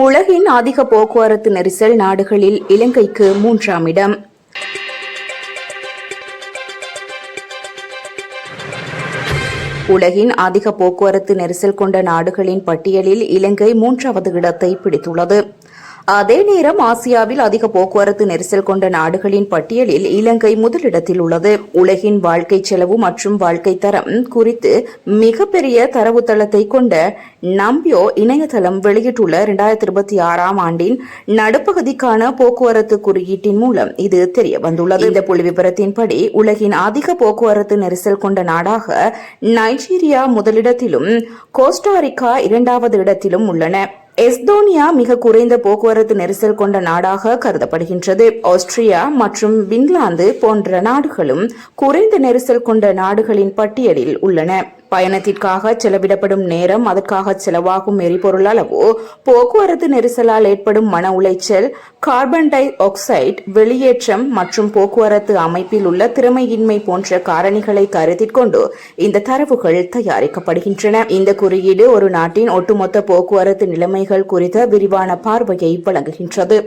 உலகின் அதிக போக்குவரத்து நெரிசல் நாடுகளில் இலங்கைக்கு 3ஆம் இடம். உலகின் அதிக போக்குவரத்து நெரிசல் கொண்ட நாடுகளின் பட்டியலில் இலங்கை 3வது இடத்தை பிடித்துள்ளது. அதே நேரம் ஆசியாவில் அதிக போக்குவரத்து நெரிசல் கொண்ட நாடுகளின் பட்டியலில் இலங்கை முதலிடத்தில் உள்ளது. உலகின் வாழ்க்கை செலவு மற்றும் வாழ்க்கை தரம் குறித்து மிகப்பெரிய தரவுத்தளத்தை கொண்ட நம்பியோ இணையதளம் வெளியிட்டுள்ள 2026ஆம் ஆண்டின் நடுப்பகுதிக்கான போக்குவரத்து குறியீட்டின் மூலம் இது தெரியவந்துள்ளது. இந்த புள்ளிவிபரத்தின்படி உலகின் அதிக போக்குவரத்து நெரிசல் கொண்ட நாடாக நைஜீரியா முதலிடத்திலும் கோஸ்டாரிக்கா 2வது இடத்திலும் உள்ளன. எஸ்தோனியா மிக குறைந்த போக்குவரத்து நெரிசல் கொண்ட நாடாக கருதப்படுகின்றது. ஆஸ்திரியா மற்றும் பின்லாந்து போன்ற நாடுகளும் குறைந்த நெரிசல் கொண்ட நாடுகளின் பட்டியலில் உள்ளன. பயணத்திற்காக செலவிடப்படும் நேரம், அதற்காக செலவாகும் எரிபொருள் அளவு, போக்குவரத்து நெரிசலால் ஏற்படும் மன உளைச்சல், கார்பன் டை ஆக்சைடு வெளியேற்றம் மற்றும் போக்குவரத்து அமைப்பில் உள்ள திறமையின்மை போன்ற காரணிகளை கருத்தில் கொண்டு இந்த தரவுகள் தயாரிக்கப்படுகின்றன. இந்த குறியீடு ஒரு நாட்டின் ஒட்டுமொத்த போக்குவரத்து நிலைமைகள் குறித்த விரிவான பார்வையை வழங்குகின்றது.